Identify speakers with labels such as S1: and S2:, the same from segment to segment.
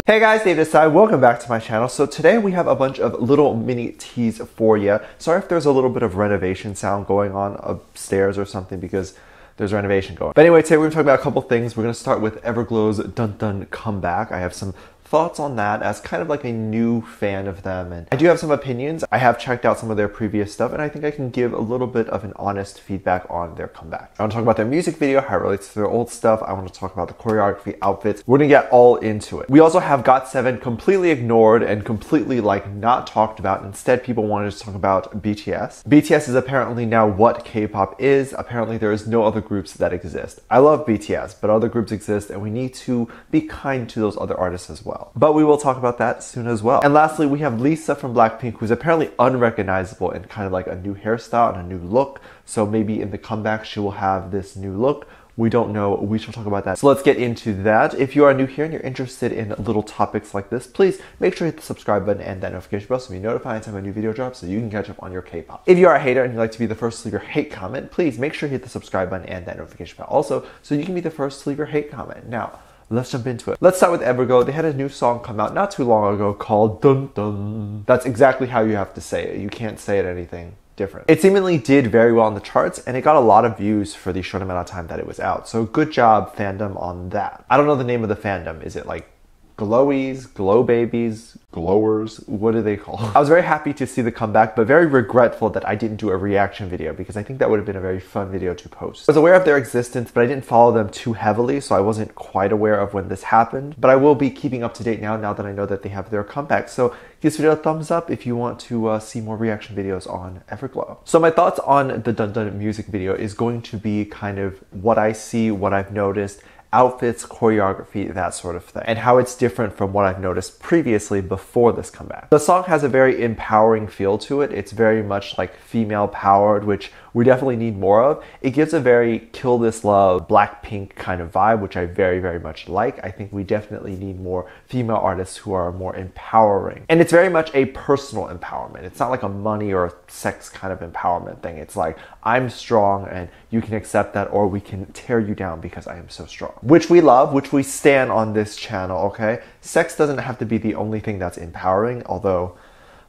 S1: Hey guys, Dave this side. Welcome back to my channel. So today we have a bunch of little mini teas for you. Sorry if there's a little bit of renovation sound going on upstairs or something because there's renovation going. But anyway, today we're going to talk about a couple things. We're going to start with Everglow's Dun Dun comeback. I have some thoughts on that as kind of like a new fan of them, and I do have some opinions. I have checked out some of their previous stuff, and I think I can give a little bit of an honest feedback on their comeback. I want to talk about their music video, how it relates to their old stuff. I want to talk about the choreography, outfits. We're gonna get all into it. We also have GOT7 completely ignored and completely like not talked about. Instead, people wanted to talk about BTS. BTS is apparently now what K-pop is. Apparently there is no other groups that exist. I love BTS, but other groups exist, and we need to be kind to those other artists as well. But we will talk about that soon as well. And lastly, we have Lisa from Blackpink, who's apparently unrecognizable in kind of like a new hairstyle and a new look. So maybe in the comeback, she will have this new look. We don't know. We shall talk about that. So let's get into that. If you are new here and you're interested in little topics like this, please make sure you hit the subscribe button and that notification bell so you'll be notified anytime a new video drops so you can catch up on your K-pop. If you are a hater and you'd like to be the first to leave your hate comment, please make sure you hit the subscribe button and that notification bell also so you can be the first to leave your hate comment. Now, let's jump into it. Let's start with Everglow. They had a new song come out not too long ago called Dun Dun. That's exactly how you have to say it. You can't say it anything different. It seemingly did very well on the charts, and it got a lot of views for the short amount of time that it was out. So good job, fandom, on that. I don't know the name of the fandom. Is it like Glowies, Glow Babies, Glowers? What do they call? I was very happy to see the comeback, but very regretful that I didn't do a reaction video because I think that would have been a very fun video to post. I was aware of their existence, but I didn't follow them too heavily, so I wasn't quite aware of when this happened. But I will be keeping up to date now that I know that they have their comeback. So give this video a thumbs up if you want to see more reaction videos on Everglow. So my thoughts on the Dun Dun music video is going to be kind of what I see, what I've noticed, outfits, choreography, that sort of thing, and how it's different from what I've noticed previously before this comeback. The song has a very empowering feel to it. It's very much like female powered, which we definitely need more of. It gives a very Kill This Love, Blackpink kind of vibe, which I very, very much like. I think we definitely need more female artists who are more empowering. And it's very much a personal empowerment. It's not like a money or sex kind of empowerment thing. It's like, I'm strong and you can accept that, or we can tear you down because I am so strong. Which we love, which we stand on this channel, okay? Sex doesn't have to be the only thing that's empowering, although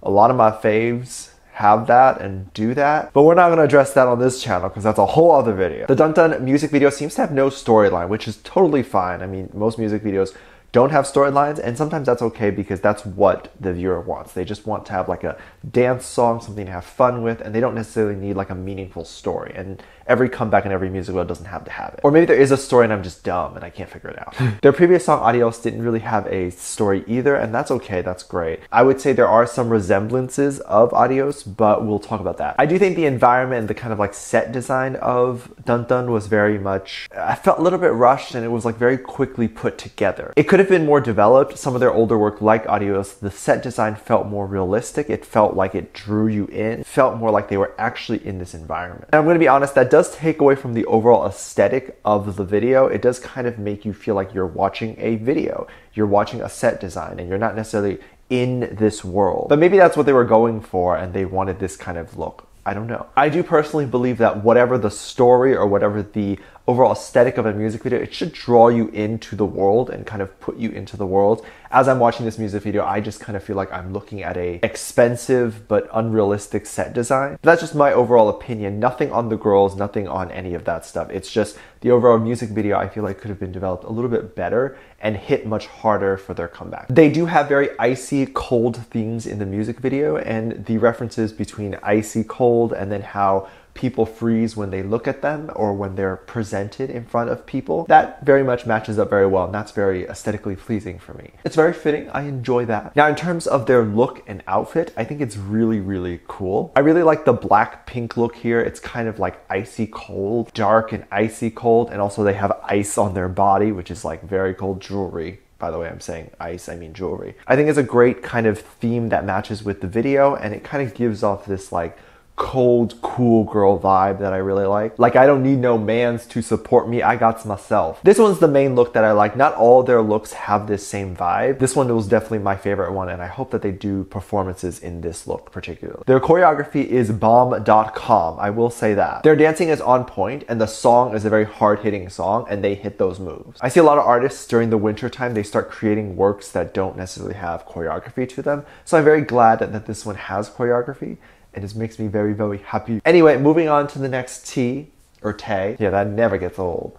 S1: a lot of my faves have that and do that. But we're not going to address that on this channel because that's a whole other video. The Dun Dun music video seems to have no storyline, which is totally fine. I mean, most music videos don't have storylines, and sometimes that's okay because that's what the viewer wants. They just want to have like a dance song, something to have fun with, and they don't necessarily need like a meaningful story. And every comeback in every music video doesn't have to have it. Or maybe there is a story and I'm just dumb and I can't figure it out. Their previous song, Adios, didn't really have a story either, and that's okay, that's great. I would say there are some resemblances of Adios, but we'll talk about that. I do think the environment and the kind of like set design of Dun Dun was very much, I felt a little bit rushed, and it was like very quickly put together. It could have been more developed. Some of their older work like Adios, the set design felt more realistic. It felt like it drew you in. It felt more like they were actually in this environment. And I'm going to be honest, that does take away from the overall aesthetic of the video. It does kind of make you feel like you're watching a video. You're watching a set design and you're not necessarily in this world. But maybe that's what they were going for and they wanted this kind of look. I don't know. I do personally believe that whatever the story or whatever the overall aesthetic of a music video, it should draw you into the world and kind of put you into the world. As I'm watching this music video, I just kind of feel like I'm looking at a expensive but unrealistic set design. But that's just my overall opinion. Nothing on the girls, nothing on any of that stuff. It's just the overall music video I feel like could have been developed a little bit better and hit much harder for their comeback. They do have very icy cold themes in the music video, and the references between icy cold and then how people freeze when they look at them or when they're presented in front of people, that very much matches up very well, and that's very aesthetically pleasing for me. It's very fitting. I enjoy that. Now, in terms of their look and outfit, I think it's really, really cool. I really like the Blackpink look here. It's kind of like icy cold, dark and icy cold, and also they have ice on their body, which is like very cold jewelry. By the way, I'm saying ice, I mean jewelry. I think it's a great kind of theme that matches with the video, and it kind of gives off this like cold, cool girl vibe that I really like. Like, I don't need no mans to support me, I got myself. This one's the main look that I like. Not all their looks have this same vibe. This one was definitely my favorite one, and I hope that they do performances in this look particularly. Their choreography is bomb.com, I will say that. Their dancing is on point, and the song is a very hard-hitting song, and they hit those moves. I see a lot of artists during the winter time, they start creating works that don't necessarily have choreography to them, so I'm very glad that this one has choreography. It just makes me very, very happy. Anyway, moving on to the next T, or Tay. Yeah, that never gets old.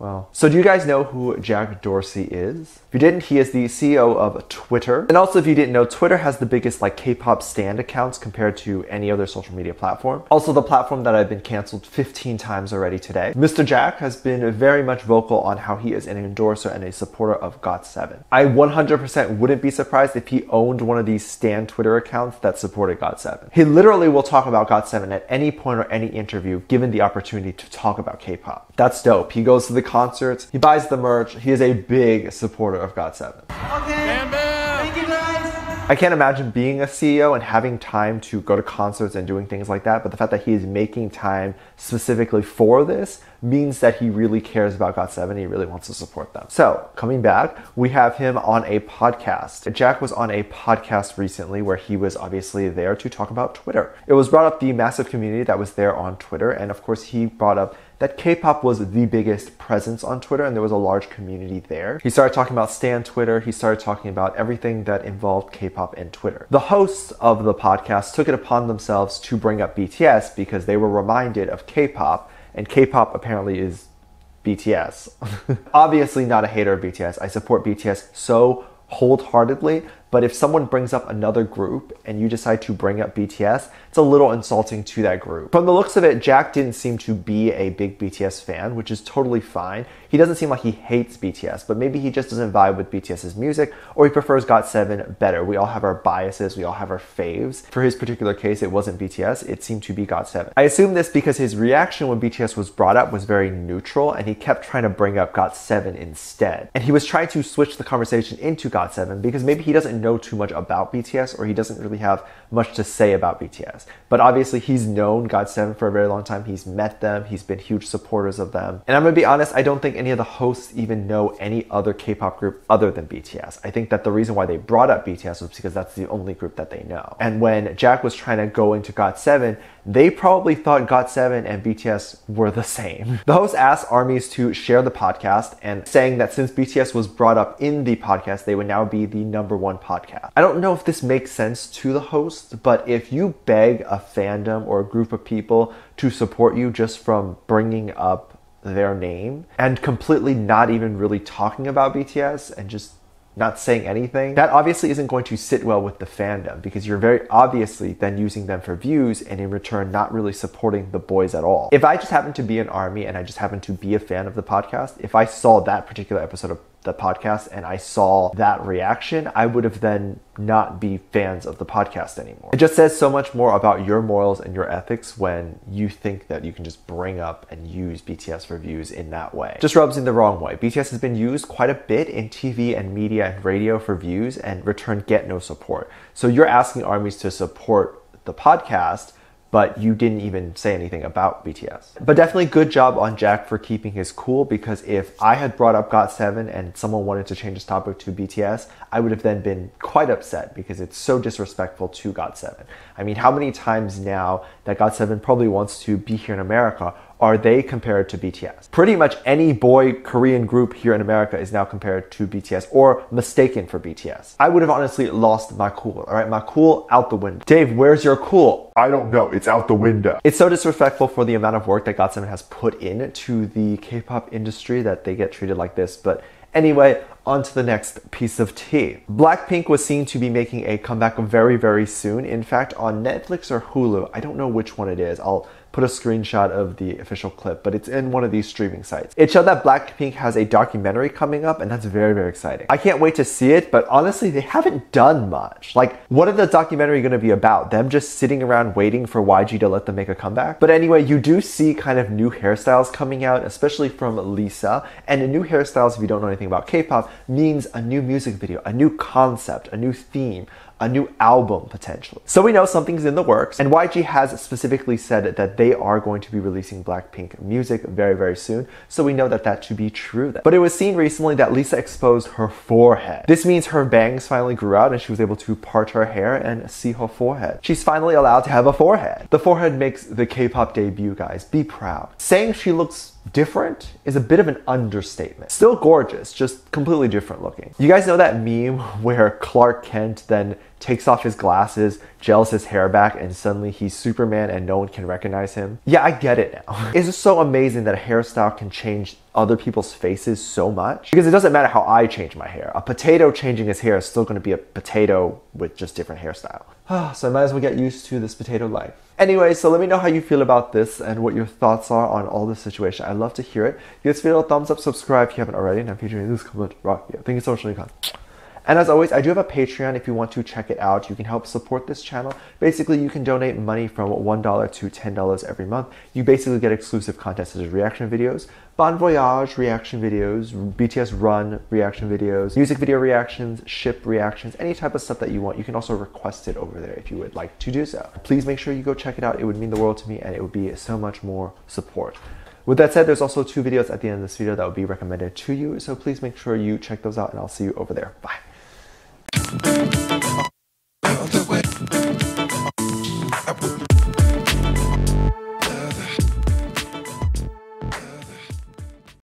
S1: Well, so do you guys know who Jack Dorsey is? If you didn't, he is the CEO of Twitter. And also, if you didn't know, Twitter has the biggest like K-pop stan accounts compared to any other social media platform. Also, the platform that I've been canceled 15 times already today. Mr. Jack has been very much vocal on how he is an endorser and a supporter of GOT7. I 100% wouldn't be surprised if he owned one of these stan Twitter accounts that supported GOT7. He literally will talk about GOT7 at any point or any interview given the opportunity to talk about K-pop. That's dope. He goes to the concerts, he buys the merch, he is a big supporter of GOT7.
S2: Okay, bam, bam. Thank you guys.
S1: I can't imagine being a CEO and having time to go to concerts and doing things like that, but the fact that he is making time specifically for this means that he really cares about GOT7, he really wants to support them. So, coming back, we have him on a podcast. Jack was on a podcast recently where he was obviously there to talk about Twitter. It was brought up the massive community that was there on Twitter, and of course he brought up that K-pop was the biggest presence on Twitter and there was a large community there. He started talking about Stan Twitter, he started talking about everything that involved K-pop and Twitter. The hosts of the podcast took it upon themselves to bring up BTS because they were reminded of K-pop, and K-pop apparently is BTS. Obviously not a hater of BTS, I support BTS so wholeheartedly, but if someone brings up another group and you decide to bring up BTS, it's a little insulting to that group. From the looks of it, Jack didn't seem to be a big BTS fan, which is totally fine. He doesn't seem like he hates BTS, but maybe he just doesn't vibe with BTS's music, or he prefers GOT7 better. We all have our biases, we all have our faves. For his particular case, it wasn't BTS, it seemed to be GOT7. I assume this because his reaction when BTS was brought up was very neutral, and he kept trying to bring up GOT7 instead. And he was trying to switch the conversation into GOT7 because maybe he doesn't know too much about BTS, or he doesn't really have much to say about BTS. But obviously he's known GOT7 for a very long time, he's met them, he's been huge supporters of them. And I'm gonna be honest, I don't think any of the hosts even know any other K-pop group other than BTS. I think that the reason why they brought up BTS was because that's the only group that they know. And when Jack was trying to go into GOT7, they probably thought GOT7 and BTS were the same. The host asked ARMYs to share the podcast and saying that since BTS was brought up in the podcast, they would now be the #1 podcast. I don't know if this makes sense to the host, but if you beg a fandom or a group of people to support you just from bringing up their name and completely not even really talking about BTS and just not saying anything, that obviously isn't going to sit well with the fandom because you're very obviously then using them for views and in return not really supporting the boys at all. If I just happen to be an ARMY and I just happen to be a fan of the podcast, if I saw that particular episode of the podcast and I saw that reaction, I would have then not be fans of the podcast anymore. It just says so much more about your morals and your ethics when you think that you can just bring up and use BTS for views in that way. Just rubs in the wrong way. BTS has been used quite a bit in TV and media and radio for views and return get no support. So you're asking ARMYs to support the podcast, but you didn't even say anything about BTS. But definitely good job on Jack for keeping his cool, because if I had brought up GOT7 and someone wanted to change this topic to BTS, I would have then been quite upset because it's so disrespectful to GOT7. I mean, how many times now that GOT7 probably wants to be here in America are they compared to BTS? Pretty much any boy Korean group here in America is now compared to BTS or mistaken for BTS. I would have honestly lost my cool, all right? My cool out the window. Dave, where's your cool? I don't know, it's out the window. It's so disrespectful for the amount of work that GOT7 has put into the K-pop industry that they get treated like this, but anyway, on to the next piece of tea. Blackpink was seen to be making a comeback very, very soon. In fact, on Netflix or Hulu, I don't know which one it is. I'll put a screenshot of the official clip, but it's in one of these streaming sites. It showed that Blackpink has a documentary coming up, and that's very, very exciting. I can't wait to see it, but honestly, they haven't done much. Like, what is the documentary gonna be about? Them just sitting around waiting for YG to let them make a comeback? But anyway, you do see kind of new hairstyles coming out, especially from Lisa, and new hairstyles, if you don't know anything about K-pop, means a new music video, a new concept, a new theme, a new album potentially. So we know something's in the works, and YG has specifically said that they are going to be releasing Blackpink music very, very soon. So we know that that to be true then. But it was seen recently that Lisa exposed her forehead. This means her bangs finally grew out and she was able to part her hair and see her forehead. She's finally allowed to have a forehead. The forehead makes the K-pop debut, guys. Be proud. Saying she looks different is a bit of an understatement. Still gorgeous, just completely different looking. You guys know that meme where Clark Kent then takes off his glasses, gels his hair back, and suddenly he's Superman and no one can recognize him? Yeah, I get it now. It's just so amazing that a hairstyle can change other people's faces so much, because it doesn't matter how I change my hair. A potato changing his hair is still going to be a potato with just different hairstyle. So I might as well get used to this potato life. Anyway, so let me know how you feel about this and what your thoughts are on all this situation. I'd love to hear it. Give this video a thumbs up, subscribe if you haven't already, and I'm featuring this comment right here. Thank you so much for your And as always, I do have a Patreon if you want to check it out. You can help support this channel. Basically, you can donate money from $1 to $10 every month. You basically get exclusive content such as reaction videos, Bon Voyage reaction videos, BTS Run reaction videos, music video reactions, ship reactions, any type of stuff that you want. You can also request it over there if you would like to do so. Please make sure you go check it out. It would mean the world to me and it would be so much more support. With that said, there's also 2 videos at the end of this video that would be recommended to you. So please make sure you check those out and I'll see you over there. Bye.